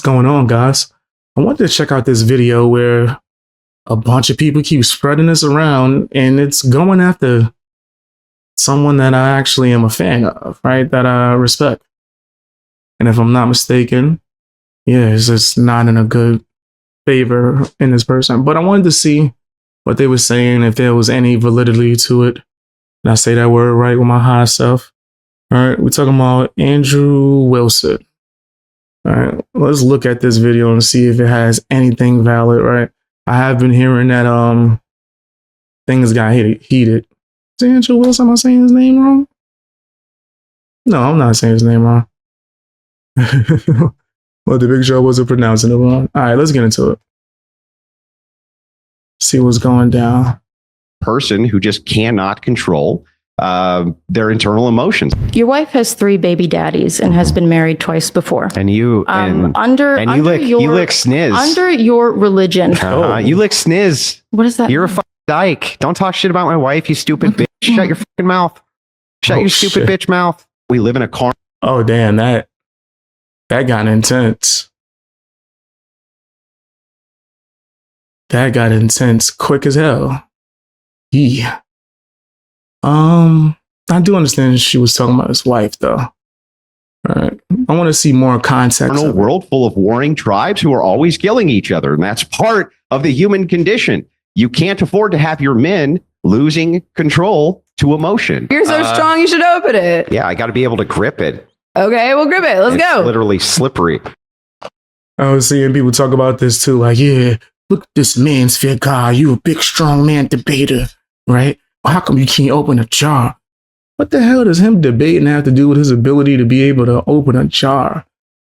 going on, guys? I wanted to check out this video where a bunch of people keep spreading this around, and it's going after someone that I actually am a fan of, right? That I respect. And if I'm not mistaken, yeah, it's just not in a good favor in this person. But I wanted to see what they were saying, if there was any validity to it. Did I say that word right with my high self? All right, we're talking about Andrew Wilson. All right, let's look at this video and see if it has anything valid, right? I have been hearing that things got heated. Is it Andrew Wilson? Am I saying his name wrong? No, I'm not saying his name wrong. Well, the big show wasn't pronouncing it wrong. All right, let's get into it. See what's going down. Person who just cannot control their internal emotions. Your wife has 3 baby daddies and has been married twice before. And you you lick sniz. Under your religion. You lick sniz. What is that? You're a fucking dyke. Don't talk shit about my wife, you stupid bitch. Shut your fucking mouth. Shut your stupid bitch mouth. We live in a car. Oh damn, that got intense. That got intense quick as hell. Yeah. I do understand she was talking about his wife, though. All right. I want to see more context. A world full of warring tribes who are always killing each other, and that's part of the human condition. You can't afford to have your men losing control to emotion. You're so strong, you should open it. Yeah, I got to be able to grip it. Okay, we'll grip it. Let's go. Literally slippery. I was seeing people talk about this too, like, yeah, look at this man's fear guy. You a big, strong man debater, right? How come you can't open a jar? What the hell does him debating have to do with his ability to be able to open a jar?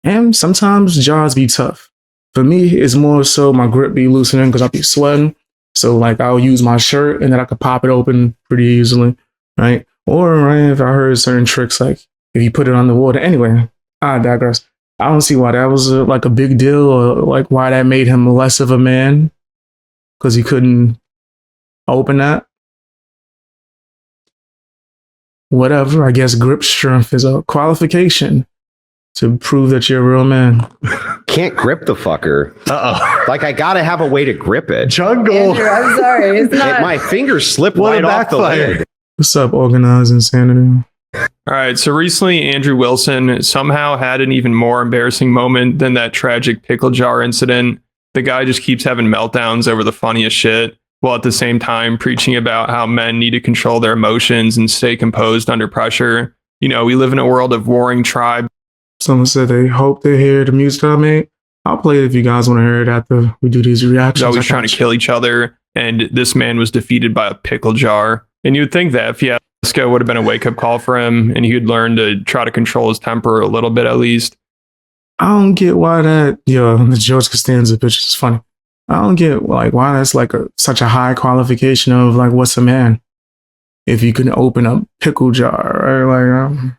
And sometimes jars be tough. For me, it's more so my grip be loosening because I be sweating. So like I'll use my shirt and then I could pop it open pretty easily, right? Or right, if I heard certain tricks, like if you put it on the water. Anyway, I digress. I don't see why that was like a big deal or like why that made him less of a man because he couldn't open that. Whatever, I guess grip strength is a qualification to prove that you're a real man. Can't grip the fucker. Like I gotta have a way to grip it. Jungle. Andrew, I'm sorry. It's not. My fingers slip right off the lid. What's up, organized insanity? All right, so recently Andrew Wilson somehow had an even more embarrassing moment than that tragic pickle jar incident. The guy just keeps having meltdowns over the funniest shit, while at the same time preaching about how men need to control their emotions and stay composed under pressure. You know, we live in a world of warring tribes. Someone said they hope they hear the music I made. I'll play it if you guys want to hear it after we do these reactions. Always trying to kill each other, and this man was defeated by a pickle jar. And you'd think that fiasco would have been a wake-up call for him, and he'd learn to try to control his temper a little bit at least. I don't get why that, the George Costanza picture is funny. I don't get like why that's like such a high qualification of like what's a man if you can open a pickle jar, right? Like,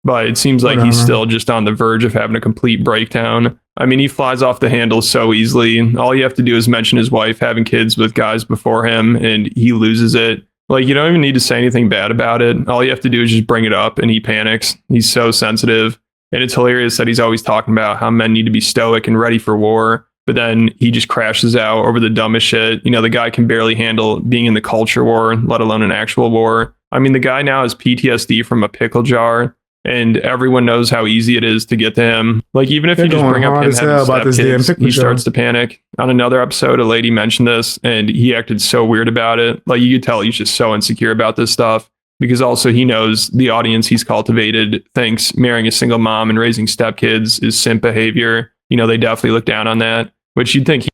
but it seems like he's still just on the verge of having a complete breakdown. I mean, he flies off the handle so easily. All you have to do is mention his wife having kids with guys before him, and he loses it. Like, you don't even need to say anything bad about it. All you have to do is just bring it up, and he panics. He's so sensitive, and it's hilarious that he's always talking about how men need to be stoic and ready for war. But then he just crashes out over the dumbest shit. You know, the guy can barely handle being in the culture war, let alone an actual war. I mean, the guy now has PTSD from a pickle jar, and everyone knows how easy it is to get to him. Like, even if you just bring up him having stepkids, he starts to panic. On another episode, a lady mentioned this, and he acted so weird about it. Like, you could tell he's just so insecure about this stuff. Because also he knows the audience he's cultivated thinks marrying a single mom and raising stepkids is simp behavior. You know, they definitely look down on that. Which you'd think.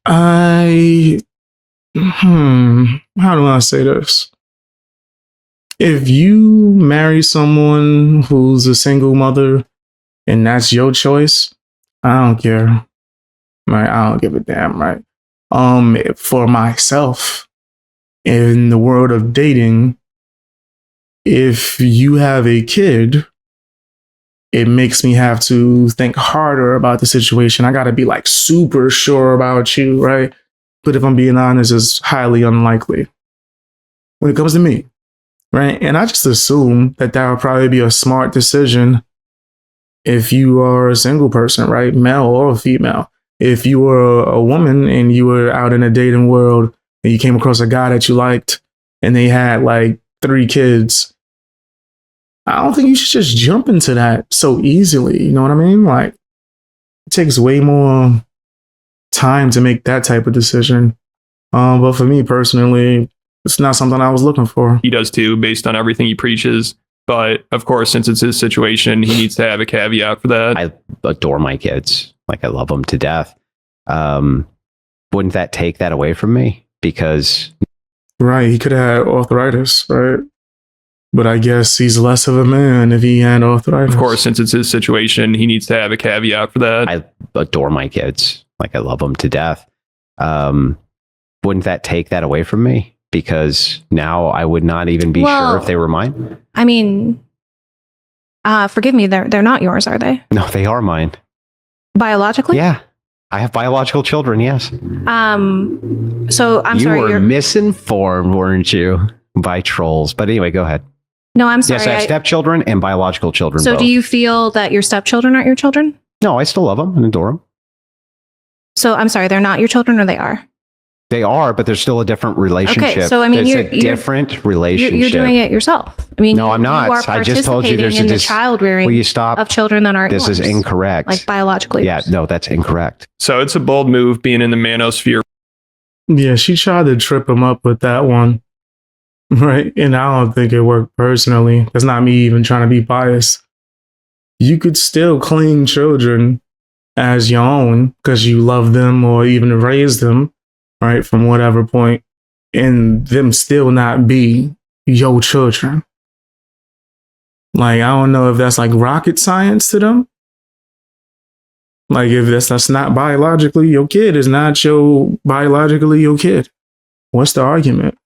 How do I say this? If you marry someone who's a single mother and that's your choice, I don't care. Right? I don't give a damn, right? For myself, in the world of dating, if you have a kid, it makes me have to think harder about the situation. I got to be like super sure about you, right? But if I'm being honest, it's highly unlikely when it comes to me, right? And I just assume that would probably be a smart decision if you are a single person, right, male or female, if you were a woman and you were out in a dating world and you came across a guy that you liked and they had like 3 kids, I don't think you should just jump into that so easily. You know what I mean? Like, it takes way more time to make that type of decision. But for me personally, it's not something I was looking for. He does too, based on everything he preaches. But of course, since it's his situation, he needs to have a caveat for that. I adore my kids. Like, I love them to death. Wouldn't that take that away from me? Because Right, he could have had arthritis, right? But I guess he's less of a man if he had arthritis. Of course, since it's his situation, he needs to have a caveat for that. I adore my kids. Like, I love them to death. Wouldn't that take that away from me? Because now I would not even be sure if they were mine. I mean, forgive me, they're not yours, are they? No, they are mine. Biologically? Yeah. I have biological children, yes. So I'm sorry. You were misinformed, weren't you? By trolls. But anyway, go ahead. No, I'm sorry. Yes, I have stepchildren and biological children. So both. do you feel that your stepchildren aren't your children? No, I still love them and adore them. So I'm sorry, they're not your children, or they are? They are, but there's still a different relationship. Okay, so I mean, it's a different relationship. You're doing it yourself. I mean, no, I'm not. You are I just told you there's in the child rearing Will you stop? of children that aren't This yours, is incorrect. like biologically. Yeah, yours. no, that's incorrect. So it's a bold move being in the manosphere. Yeah, she tried to trip him up with that one. Right. And I don't think it worked personally. That's not me even trying to be biased. You could still claim children as your own because you love them or even raise them, right, from whatever point, and them still not be your children. Like, I don't know if that's like rocket science to them. Like, if that's not biologically your kid, is not biologically your kid. What's the argument?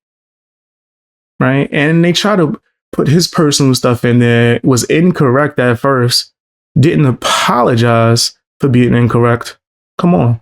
Right? And they try to put his personal stuff in there, was incorrect at first, didn't apologize for being incorrect. Come on.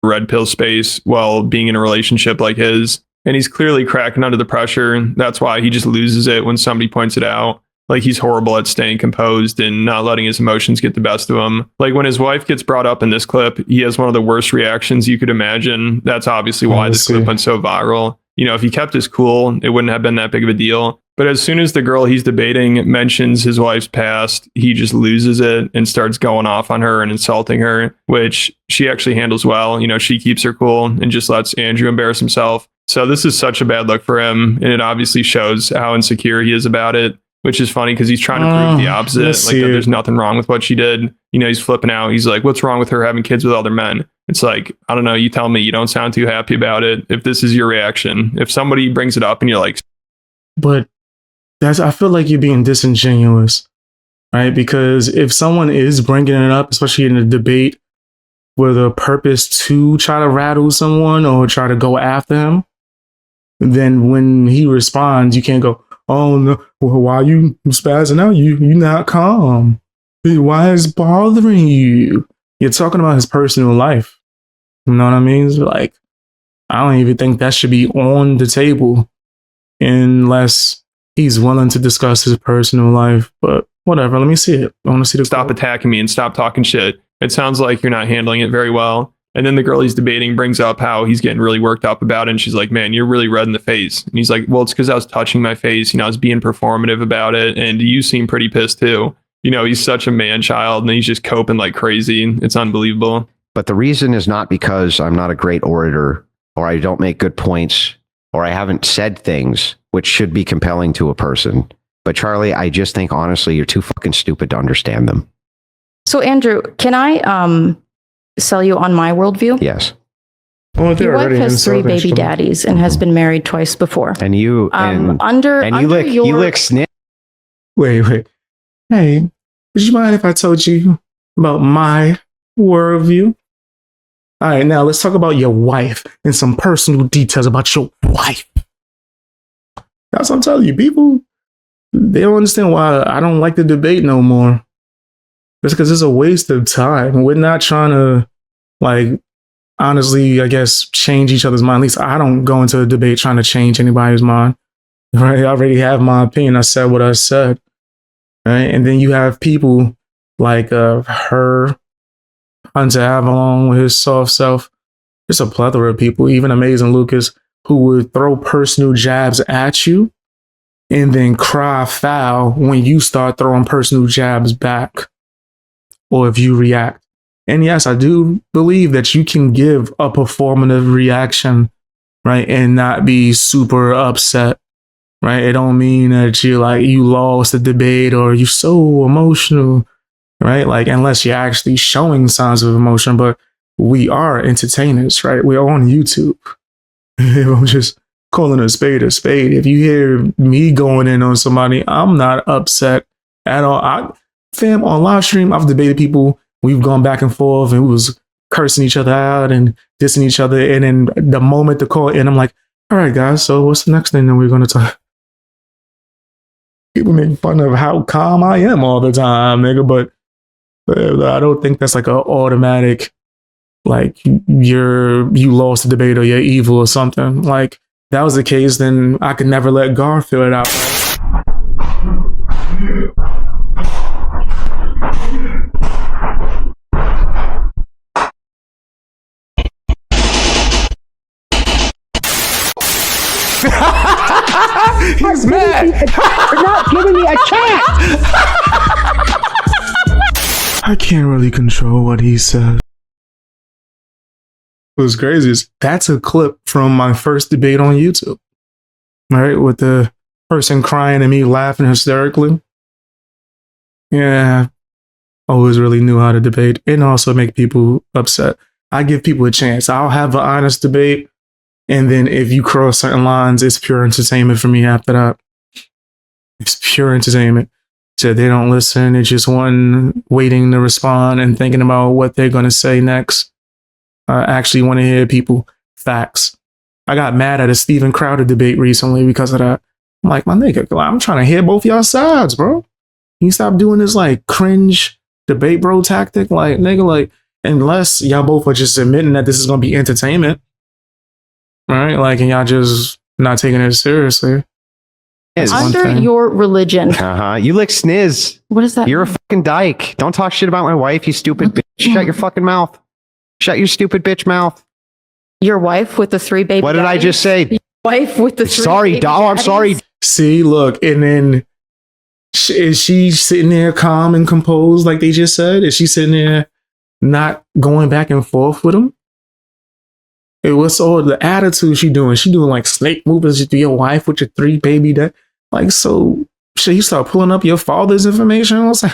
Red pill space while being in a relationship like his. And he's clearly cracking under the pressure. That's why he just loses it when somebody points it out. Like, he's horrible at staying composed and not letting his emotions get the best of him. Like, when his wife gets brought up in this clip, he has one of the worst reactions you could imagine. That's obviously why this clip went so viral. You know, if he kept his cool, it wouldn't have been that big of a deal. But as soon as the girl he's debating mentions his wife's past, he just loses it and starts going off on her and insulting her, which she actually handles well. You know, she keeps her cool and just lets Andrew embarrass himself. So this is such a bad look for him. And it obviously shows how insecure he is about it, which is funny because he's trying to prove the opposite. Like, that there's nothing wrong with what she did. You know, he's flipping out. He's like, what's wrong with her having kids with other men? It's like, I don't know. You tell me. You don't sound too happy about it. If this is your reaction, if somebody brings it up and you're like, but I feel like you're being disingenuous, right? Because if someone is bringing it up, especially in a debate with a purpose to try to rattle someone or try to go after him, then when he responds, you can't go, oh no, well, why are you spazzing out? You're not calm. Why is it bothering you? You're talking about his personal life. You know what I mean? It's like, I don't even think that should be on the table unless he's willing to discuss his personal life. But whatever, let me see it. I want to see the stop attacking me and stop talking shit. It sounds like you're not handling it very well. And then the girl he's debating brings up how he's getting really worked up about it. And she's like, man, you're really red in the face. And he's like, well, it's because I was touching my face. You know, I was being performative about it. And you seem pretty pissed too. You know, he's such a man child and he's just coping like crazy. It's unbelievable. But the reason is not because I'm not a great orator or I don't make good points or I haven't said things which should be compelling to a person. But Charlie, I just think, honestly, you're too fucking stupid to understand them. So, Andrew, can I sell you on my worldview? Yes. Well, Your wife has 3 baby daddies and has been married twice before. And you your lick snit. Wait. Hey, would you mind if I told you about my worldview? All right, now let's talk about your wife and some personal details about your wife. That's what I'm telling you. People, they don't understand why I don't like the debate no more. It's because it's a waste of time. We're not trying to, like, honestly, I guess, change each other's mind. At least I don't go into a debate trying to change anybody's mind. Right? I already have my opinion. I said what I said. Right? And then you have people like her, Hunter Avalon with his soft self. There's a plethora of people, even Amazing Lucas, who would throw personal jabs at you and then cry foul when you start throwing personal jabs back or if you react. And yes, I do believe that you can give a performative reaction, right, and not be super upset, right? It don't mean that you lost the debate or you're so emotional, right? Like unless you're actually showing signs of emotion, but we are entertainers, right? We're on YouTube. I'm just calling a spade a spade. If you hear me going in on somebody, I'm not upset at all. Fam, on live stream, I've debated people. We've gone back and forth and we was cursing each other out and dissing each other. And then the moment the call in, I'm like, all right, guys, so what's the next thing that we're going to talk? People make fun of how calm I am all the time, nigga. But I don't think that's like an automatic, like you lost the debate or you're evil or something. Like if that was the case, then I could never let Gar feel it out. He's mad. You're not giving me a chance. I can't really control what he says. What's crazy is that's a clip from my first debate on YouTube, right? With the person crying and me laughing hysterically. Yeah, always really knew how to debate and also make people upset. I give people a chance. I'll have an honest debate. And then if you cross certain lines, it's pure entertainment for me after that. It's pure entertainment. So they don't listen. It's just one waiting to respond and thinking about what they're going to say next. I actually want to hear people facts. I got mad at a Steven Crowder debate recently because of that. I'm like, my nigga, I'm trying to hear both y'all sides, bro. You stop doing this like cringe debate bro tactic. Like, nigga, like, unless y'all both are just admitting that this is going to be entertainment. Right? Like, and y'all just not taking it seriously. Is. Under your religion. You lick sniz. What is that? You're a fucking dyke. Don't talk shit about my wife, you stupid bitch. Shut your fucking mouth. Shut your stupid bitch mouth. Your wife with the 3 baby What did I just say? Your wife with the 3 Sorry, baby doll. I'm daddies? sorry. See, look, and then is she sitting there calm and composed like they just said? Is she sitting there not going back and forth with him? What's all the attitude she doing? She doing like snake movements to your wife with your 3 baby dad. Like, so should you start pulling up your father's information? Let's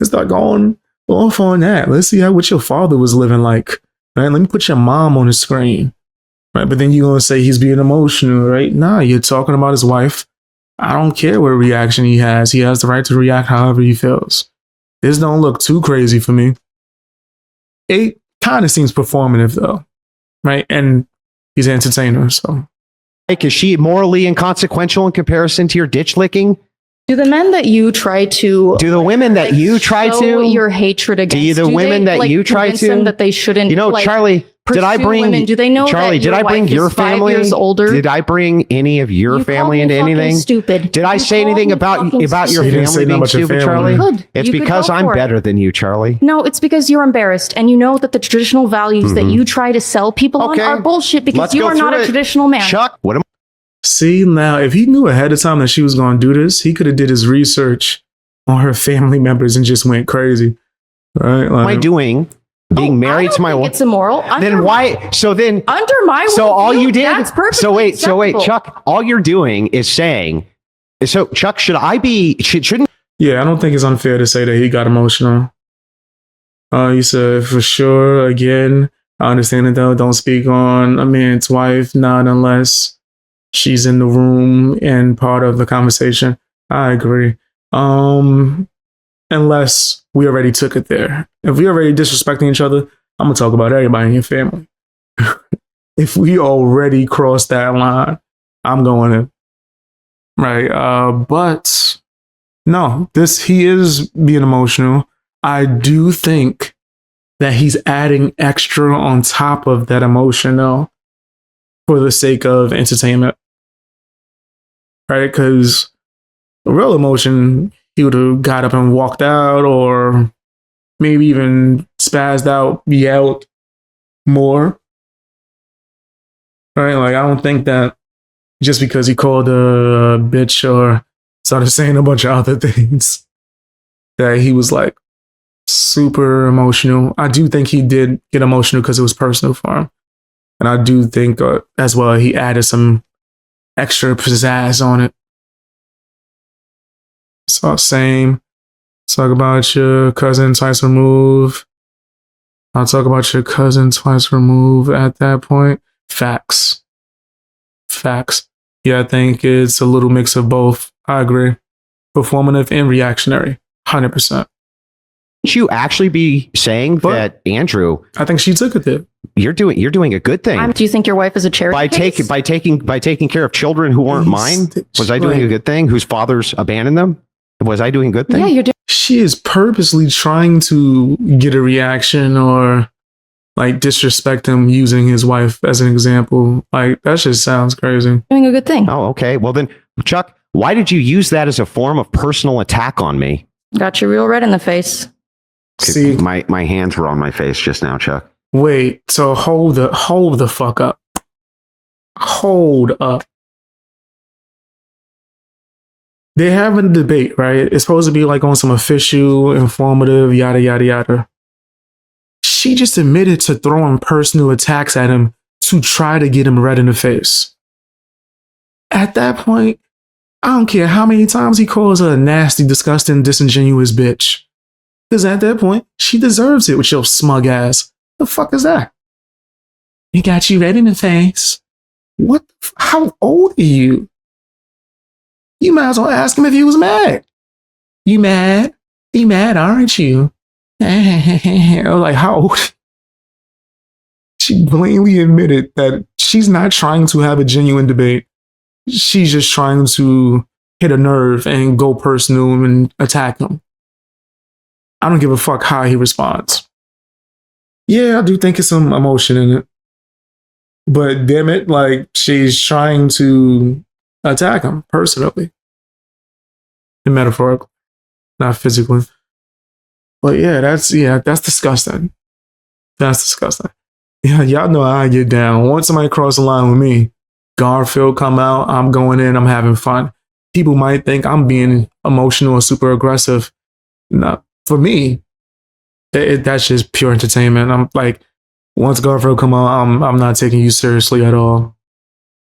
start going off on that. Let's see what your father was living like. Right? Let me put your mom on the screen. Right? But then you're gonna say he's being emotional, right? Nah, you're talking about his wife. I don't care what reaction he has. He has the right to react however he feels. This don't look too crazy for me. It kind of seems performative though. Right? And he's an entertainer, so. Like, is she morally inconsequential in comparison to your ditch licking? Do the men that you try to... Do the women that you try show to... your hatred against... Do the women that you try convince to... them that they shouldn't... You know, like, Charlie, did I bring... Women? Do they know Charlie, that did I bring your wife is 5 family... years older? Did I bring any of your You family called me into fucking anything? stupid. Did I You say called anything me about fucking your stupid. You didn't say family nothing being about your stupid, family. Charlie? Good. It's You could because go I'm for it. better than you, Charlie. No, it's because you're embarrassed and you know that the traditional values that you try to sell people Okay. on are bullshit because Let's you go are not through a it. traditional man. Chuck, what am See, now, if he knew ahead of time that she was going to do this, he could have did his research on her family members and just went crazy. Right? Like, I doing? Being married to my wife? It's immoral. Then why? So then... Under my So all worldview, you did... that's perfectly So wait, acceptable. Chuck, all you're doing is saying... So, Chuck, should I be... Shouldn't... Yeah, I don't think it's unfair to say that he got emotional. You said, for sure, again, I understand it though, don't speak on a man's wife, not unless she's in the room and part of the conversation. I agree. Unless we already took it there. If we already disrespecting each other, I'm gonna talk about everybody in your family. If we already crossed that line, I'm going in. Right. But no, he is being emotional. I do think that he's adding extra on top of that emotion though, for the sake of entertainment. Right? Because real emotion, he would have got up and walked out or maybe even spazzed out, yelled more. Right? Like, I don't think that just because he called a bitch or started saying a bunch of other things that he was like super emotional. I do think he did get emotional because it was personal for him. And I do think as well, he added some extra pizzazz on it. So, same. Talk about your cousin twice removed. I'll talk about your cousin twice removed at that point. Facts. Yeah, I think it's a little mix of both. I agree. Performative and reactionary. 100%. Should you actually be saying that, Andrew? I think she took it there. You're doing a good thing. Do you think your wife is a charity by case? taking care of children who weren't mine? Was I doing a good thing? Whose fathers abandoned them? Was I doing a good thing? Yeah, you're doing. She is purposely trying to get a reaction or like disrespect him using his wife as an example. Like, that just sounds crazy. Doing a good thing. Oh, okay. Well then, Chuck, why did you use that as a form of personal attack on me? Got you real red in the face. See, my hands were on my face just now, Chuck. wait, so hold the fuck up. Hold up. They have a debate, right? It's supposed to be like on some official, informative, yada, yada, yada. She just admitted to throwing personal attacks at him to try to get him red in the face. At that point, I don't care how many times he calls her a nasty, disgusting, disingenuous bitch. Because at that point, she deserves it with your smug ass. The fuck is that? He got you red in the face. What? How old are you? You might as well ask him if he was mad. You mad? You mad, aren't you? I was like, how old? She blatantly admitted that she's not trying to have a genuine debate. She's just trying to hit a nerve and go personal and attack him. I don't give a fuck how he responds. Yeah, I do think it's some emotion in it. But damn it, like, she's trying to attack him personally. And metaphorically, not physically. But yeah, that's disgusting. That's disgusting. Yeah, y'all know how I get down. Once somebody cross the line with me, Garfield come out, I'm going in, I'm having fun. People might think I'm being emotional or super aggressive. No, for me, that's just pure entertainment. I'm like, once Garfield come out, I'm not taking you seriously at all.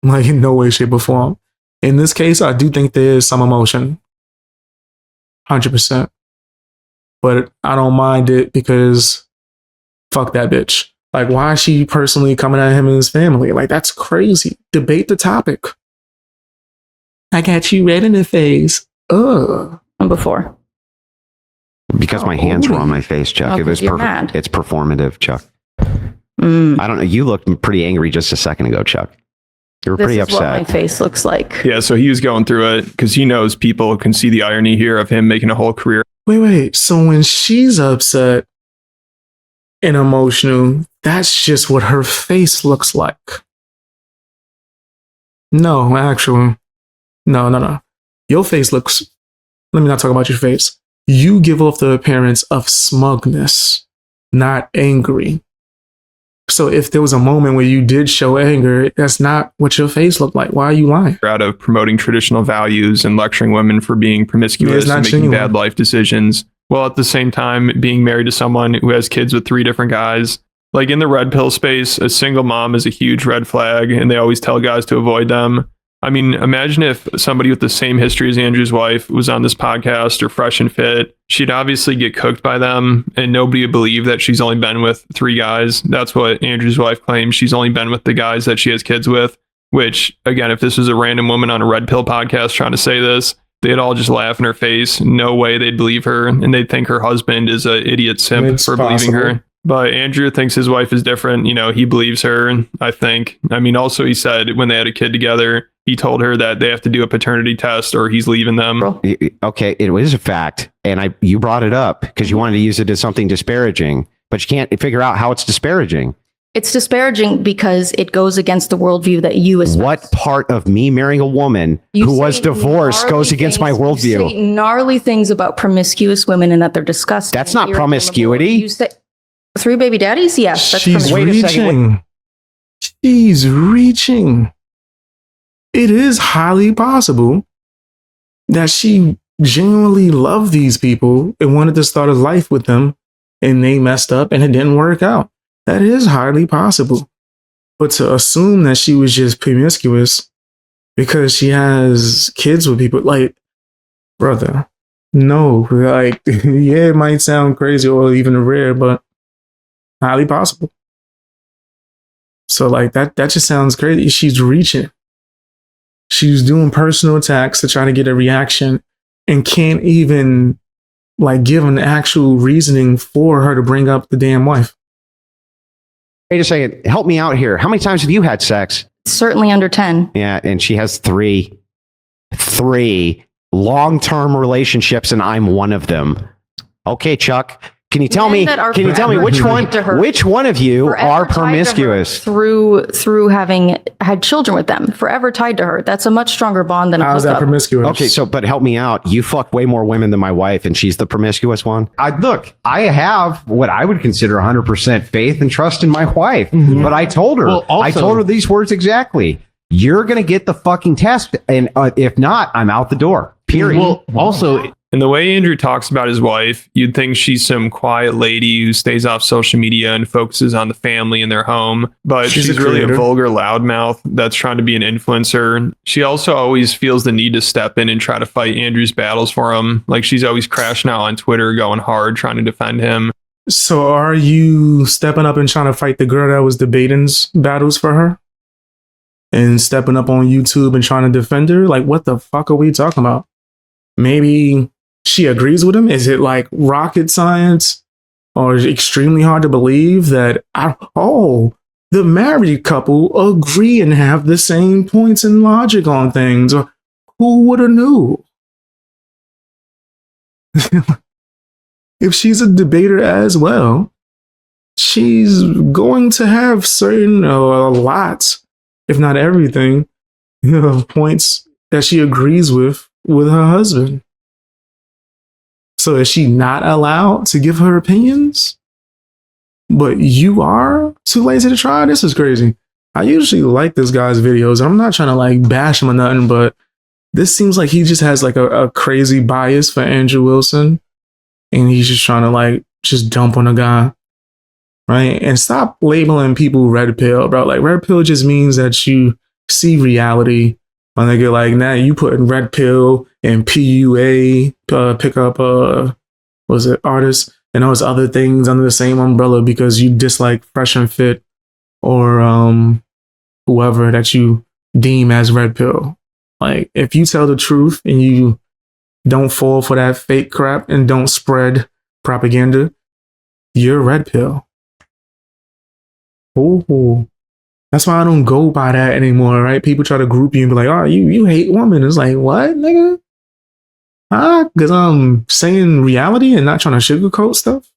Like, in no way, shape, or form. In this case, I do think there is some emotion. 100%. But I don't mind it because fuck that bitch. Like, why is she personally coming at him and his family? Like, that's crazy. Debate the topic. I got you red in the face. Ugh. And before. Because my hands were on my face, Chuck. Oh, It was you're mad. It's performative, Chuck. Mm. I don't know. You looked pretty angry just a second ago, Chuck. You were This pretty is what my upset. face looks like. Yeah, so he was going through it because he knows people can see the irony here of him making a whole career. Wait. So when she's upset and emotional, that's just what her face looks like. No, actually. No. Your face looks. Let me not talk about your face. You give off the appearance of smugness, not angry. So if there was a moment where you did show anger, that's not what your face looked like. Why are you lying? Out of promoting traditional values and lecturing women for being promiscuous not and making genuine. bad life decisions, while at the same time being married to someone who has kids with 3 different guys. Like, in the red pill space, a single mom is a huge red flag, and they always tell guys to avoid them. I mean, imagine if somebody with the same history as Andrew's wife was on this podcast or fresh and fit. She'd obviously get cooked by them, and nobody would believe that she's only been with 3 guys. That's what Andrew's wife claims. She's only been with the guys that she has kids with, which, again, if this was a random woman on a red pill podcast trying to say this, they'd all just laugh in her face. No way they'd believe her, and they'd think her husband is an idiot simp It's for believing possible. her. But Andrew thinks his wife is different. You know, he believes her, I think. I mean, also, he said when they had a kid together, he told her that they have to do a paternity test or he's leaving them. Okay, it was a fact, and you brought it up because you wanted to use it as something disparaging, but you can't figure out how it's disparaging. It's disparaging because it goes against the worldview that you espouse. What part of me marrying a woman You who was say divorced gnarly goes against my things- worldview? You say gnarly things about promiscuous women and that they're disgusting. That's not irredeemable. promiscuity. You say 3 baby daddies? Yes, that's She's promiscuity. Wait a second, reaching. She's reaching. It is highly possible that she genuinely loved these people and wanted to start a life with them, and they messed up and it didn't work out. That is highly possible. But to assume that she was just promiscuous because she has kids with people, like, brother, no. Like, yeah, it might sound crazy or even rare, but highly possible. So, like, that just sounds crazy. She's reaching. She's doing personal attacks to try to get a reaction and can't even, like, give an actual reasoning for her to bring up the damn wife. Wait a second. Help me out here. How many times have you had sex? Certainly under 10. Yeah, and she has 3 long-term relationships, and I'm one of them. Okay, Chuck. Can you tell Men me? that are Can you tell me forever which tied to her. which one of you Forever are tied to her promiscuous? through having had children with them, forever tied to her. That's a much stronger bond than a How's that hookup. promiscuous? Okay, so but help me out. You fuck way more women than my wife, and she's the promiscuous one. I have what I would consider 100% faith and trust in my wife, but I told her, I told her these words exactly. You're gonna get the fucking test, and if not, I'm out the door. Period. Well, also, And the way Andrew talks about his wife, you'd think she's some quiet lady who stays off social media and focuses on the family and their home. But She's she's a really a creator. vulgar loudmouth that's trying to be an influencer. She also always feels the need to step in and try to fight Andrew's battles for him. Like she's always crashing out on Twitter, going hard, trying to defend him. So are you stepping up and trying to fight the girl that was debating battles for her? And stepping up on YouTube and trying to defend her? Like, what the fuck are we talking about? Maybe she agrees with him? Is it like rocket science? Or is it extremely hard to believe that, the married couple agree and have the same points and logic on things? Or who would have knew? If she's a debater as well, she's going to have certain, lots, if not everything, points that she agrees with her husband. So is she not allowed to give her opinions? But you are too lazy to try? This is crazy. I usually like this guy's videos. I'm not trying to like bash him or nothing, but this seems like he just has like a crazy bias for Andrew Wilson. And he's just trying to like just dump on a guy. Right? And stop labeling people red pill, bro. Like red pill just means that you see reality. When they get like, nah, you put in red pill and PUA, pick up, was it artists and those other things under the same umbrella because you dislike Fresh and Fit or whoever that you deem as red pill. Like, if you tell the truth and you don't fall for that fake crap and don't spread propaganda, you're red pill. Oh. That's why I don't go by that anymore, right? People try to group you and be like, oh, you hate women. It's like, what, nigga? Huh? Because I'm saying reality and not trying to sugarcoat stuff.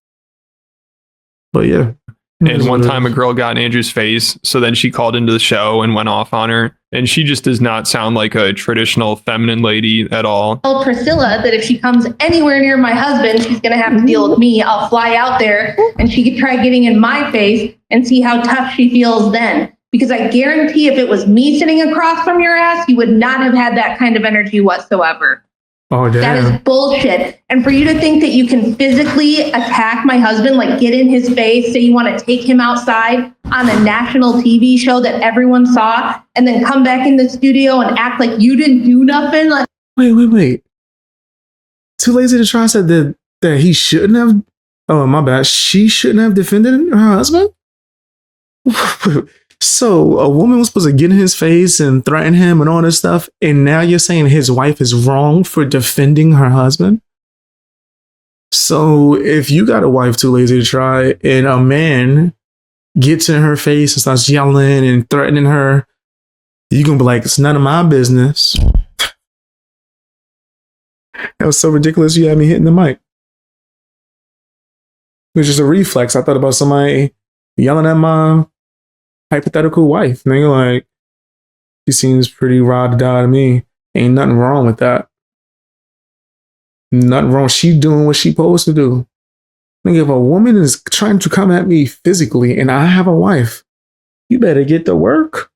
But yeah. And one time a girl got in Andrew's face, so then she called into the show and went off on her. And she just does not sound like a traditional feminine lady at all. Told Priscilla that if she comes anywhere near my husband, she's going to have to deal with me. I'll fly out there and she could try getting in my face and see how tough she feels then. Because I guarantee if it was me sitting across from your ass, you would not have had that kind of energy whatsoever. Oh, damn. That is bullshit. And for you to think that you can physically attack my husband, like get in his face, say you want to take him outside on a national TV show that everyone saw, and then come back in the studio and act like you didn't do nothing. Like, Wait. Too lazy to try said that he shouldn't have. Oh, my bad. She shouldn't have defended her husband? So a woman was supposed to get in his face and threaten him and all this stuff, and now you're saying his wife is wrong for defending her husband? So if you got a wife too lazy to try and a man gets in her face and starts yelling and threatening her, you're going to be like, it's none of my business. That was so ridiculous you had me hitting the mic. It was just a reflex. I thought about somebody yelling at my hypothetical wife. And they're like, she seems pretty raw to die to me. Ain't nothing wrong with that. Nothing wrong. She doing what she supposed to do. Nigga, if a woman is trying to come at me physically and I have a wife, you better get to work.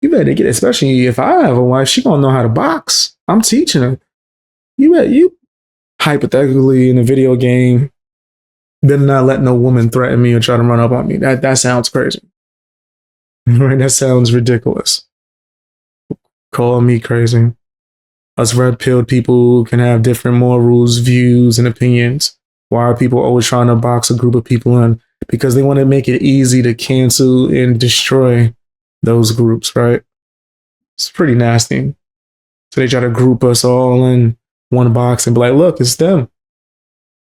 You better get, especially if I have a wife, she gonna know how to box. I'm teaching her. You hypothetically in a video game, better not let no woman threaten me or try to run up on me. That sounds crazy. Right? That sounds ridiculous. Call me crazy. Us red-pilled people can have different morals, views, and opinions. Why are people always trying to box a group of people in? Because they want to make it easy to cancel and destroy those groups, right? It's pretty nasty. So they try to group us all in one box and be like, look, it's them.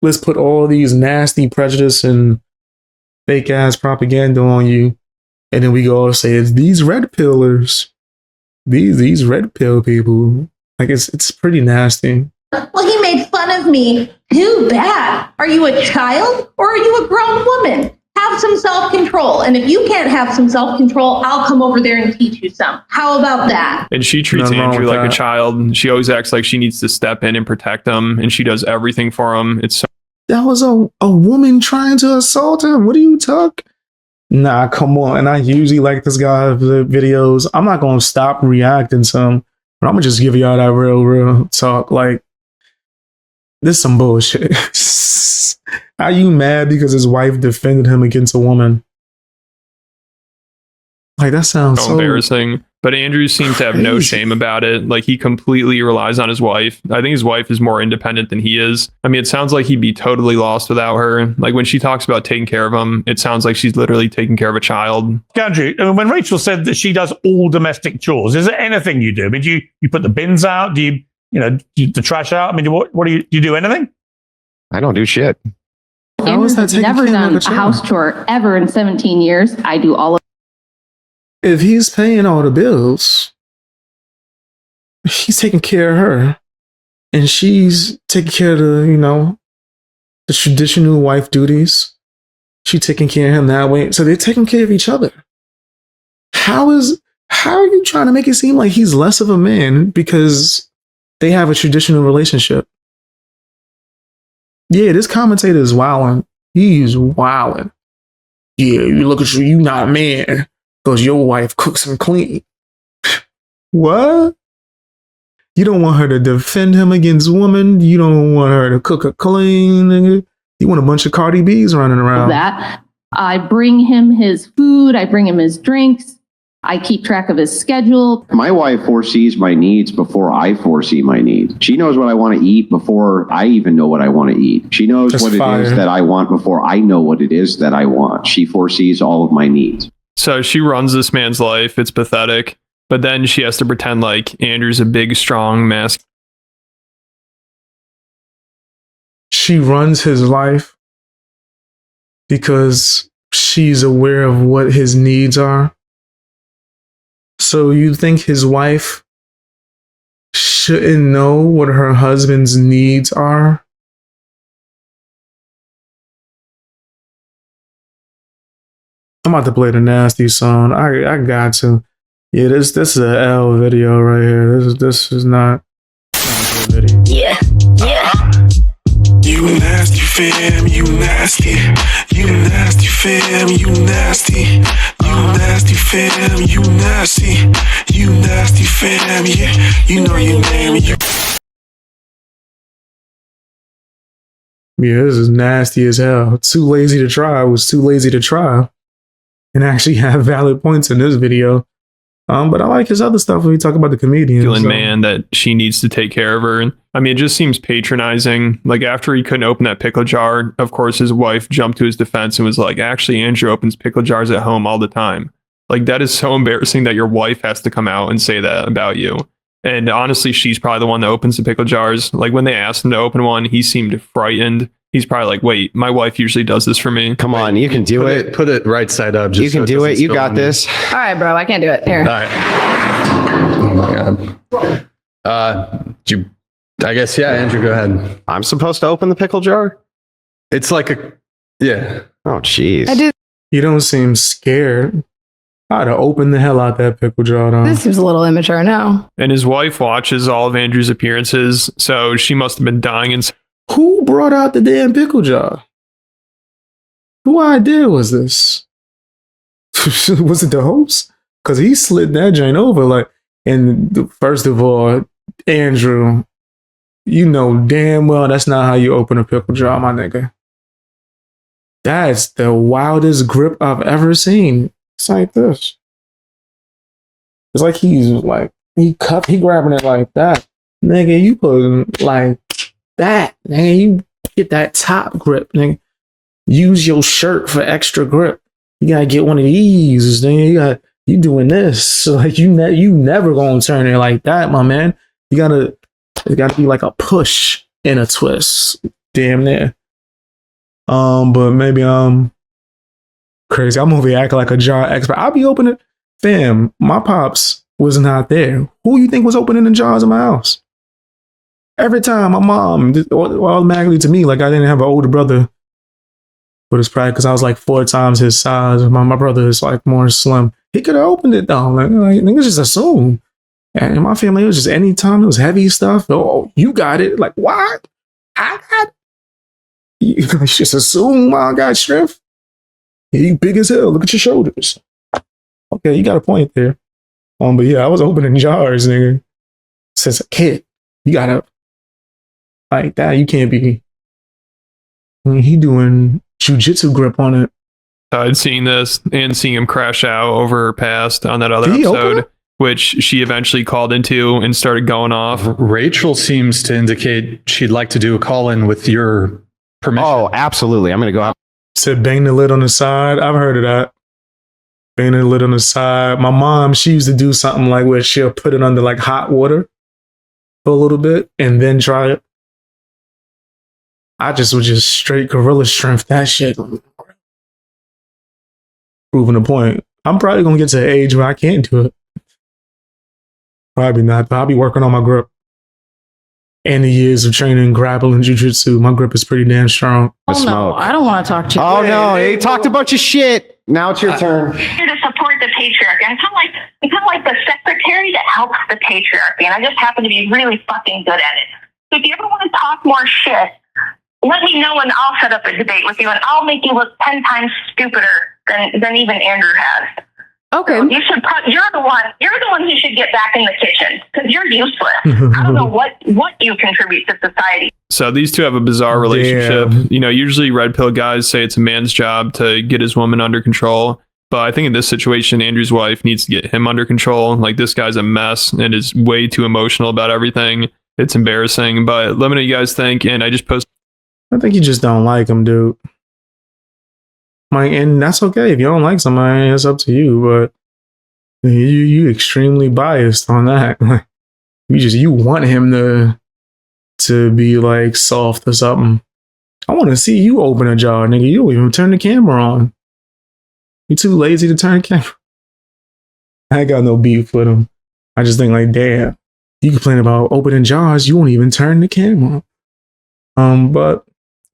Let's put all these nasty prejudice and fake ass propaganda on you. And then we go and say, it's these red pillers. These red pill people. Like it's pretty nasty. Well, he made fun of me. Too bad. Are you a child or are you a grown woman? Have some self-control. And if you can't have some self-control, I'll come over there and teach you some. How about that? And she treats Nothing wrong Andrew with like a that. child. She always acts like she needs to step in and protect him, and she does everything for him. It's so That was a woman trying to assault him. What are you talking? Nah, come on. And I usually like this guy's videos. I'm not gonna stop reacting to him, but I'm gonna just give y'all that real talk. Like, this is some bullshit. Are you mad because his wife defended him against a woman? Like, that sounds so embarrassing. But Andrew seems to have no crazy. shame about it. Like, he completely relies on his wife. I think his wife is more independent than he is. I mean, it sounds like he'd be totally lost without her. Like, when she talks about taking care of him, it sounds like she's literally taking care of a child. Andrew, when Rachel said that she does all domestic chores, is there anything you do? I mean, do you put the bins out? Do you the trash out? I mean, what do you do anything? I don't do shit. How is that taking Never care of done a a child? house chore ever in 17 years. I do all of If he's paying all the bills, he's taking care of her, and she's taking care of the traditional wife duties. She taking care of him that way, so they're taking care of each other. How are you trying to make it seem like he's less of a man because they have a traditional relationship? Yeah, this commentator is wilding. He's wilding. Yeah, you look at you not a man because your wife cooks and clean. What? You don't want her to defend him against women. You don't want her to cook a clean. You want a bunch of Cardi B's running around. that. I bring him his food. I bring him his drinks. I keep track of his schedule. My wife foresees my needs before I foresee my needs. She knows what I want to eat before I even know what I want to eat. She knows That's what fire. it is that I want before I know what it is that I want. She foresees all of my needs. So she runs this man's life. It's pathetic. But then she has to pretend like Andrew's a big, strong, masculine. She runs his life because she's aware of what his needs are. So you think his wife shouldn't know what her husband's needs are? I'm about to play the nasty song. I got to. Yeah, this is an L video right here. This is not a good video. Yeah. You nasty fam, you nasty. You nasty fam, you nasty. You nasty fam, you nasty. You nasty fam, yeah. You know your name. Yeah, this is nasty as hell. Too lazy to try. I was too lazy to try and actually have valid points in this video. But I like his other stuff when we talk about the comedians. So. Man that she needs to take care of her. And I mean, it just seems patronizing. Like, after he couldn't open that pickle jar, of course, his wife jumped to his defense and was like, actually, Andrew opens pickle jars at home all the time. Like, that is so embarrassing that your wife has to come out and say that about you. And honestly, she's probably the one that opens the pickle jars. Like, when they asked him to open one, he seemed frightened. He's probably like, wait, my wife usually does this for me. Come on, you can do it. Put it right side up. Just You can do it. You got this. All right, bro. I can't do it. Here. All right. Oh my god. I guess, yeah, Andrew, go ahead. I'm supposed to open the pickle jar? It's like yeah. Oh, jeez. I do. You don't seem scared. I'd have opened the hell out that pickle jar. Though. This seems a little immature now. And his wife watches all of Andrew's appearances, so she must have been dying inside. Who brought out the damn pickle jar? Who idea was this? Was it the host? Because he slid that joint over. Like, and first of all, Andrew, you know damn well that's not how you open a pickle jar, my nigga. That's the wildest grip I've ever seen. It's like this. It's like he's like he grabbing it like that. Nigga, you put like that. Nigga, you get that top grip, nigga. Use your shirt for extra grip. You gotta get one of these. Nigga, you doing this. So like you never gonna turn it like that, my man. It gotta be like a push and a twist. Damn near. But maybe crazy. I'm over here acting like a jar expert. I'll be opening. Fam, my pops was not there. Who you think was opening the jars in my house? Every time my mom, automatically to me, like I didn't have an older brother. But it's probably because I was like 4 times his size. My brother is like more slim. He could have opened it though. Like niggas just assume. And in my family, it was just anytime it was heavy stuff. Oh, you got it. Like, what? I got it. You just assume I got strength. Yeah, you big as hell. Look at your shoulders. Okay, you got a point there. But yeah, I was opening jars, nigga. Since a kid. You gotta like that. You can't be. I mean, he doing jujitsu grip on it. I'd seen this and seeing him crash out over her past on that other Did he open episode, it? which she eventually called into and started going off. Rachel seems to indicate she'd like to do a call in with your permission. Oh, absolutely. I'm going to go out. Said bang the lid on the side. I've heard of that. Bang the lid on the side. My mom, she used to do something like where she'll put it under like hot water for a little bit and then try it. I just was just straight gorilla strength. That shit. Proving the point. I'm probably going to get to the age where I can't do it. Probably not, but I'll be working on my grip. And the years of training grappling jiu-jitsu, my grip is pretty damn strong. Oh no, I don't want to talk to you. Oh no, he talked a bunch of shit. Now it's your turn. Here to support the patriarchy. I'm kind of like the secretary that helps the patriarchy, and I just happen to be really fucking good at it. So if you ever want to talk more shit, let me know and I'll set up a debate with you, and I'll make you look 10 times stupider than even Andrew has. Okay. So you're the one who should get back in the kitchen because you're useless. I don't know what you contribute to society. So these two have a bizarre relationship. Damn. You know, usually red pill guys say it's a man's job to get his woman under control. But I think in this situation, Andrew's wife needs to get him under control. Like, this guy's a mess and is way too emotional about everything. It's embarrassing. But let me know what you guys think. And I just posted. I think you just don't like him, dude. Like, and that's okay. If you don't like somebody, it's up to you. But you extremely biased on that. You want him to be like soft or something. I want to see you open a jar, nigga. You don't even turn the camera on. You too lazy to turn the camera. I ain't got no beef with him. I just think like, damn, you complain about opening jars, you won't even turn the camera on. But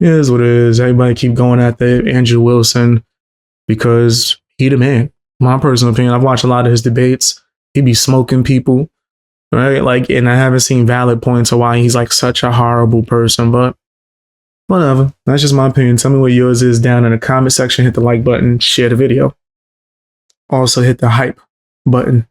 it is what it is. Everybody keep going after Andrew Wilson because he the man. My personal opinion, I've watched a lot of his debates. He be smoking people, right? Like, and I haven't seen valid points of why he's like such a horrible person, but whatever. That's just my opinion. Tell me what yours is down in the comment section. Hit the like button, share the video. Also hit the hype button.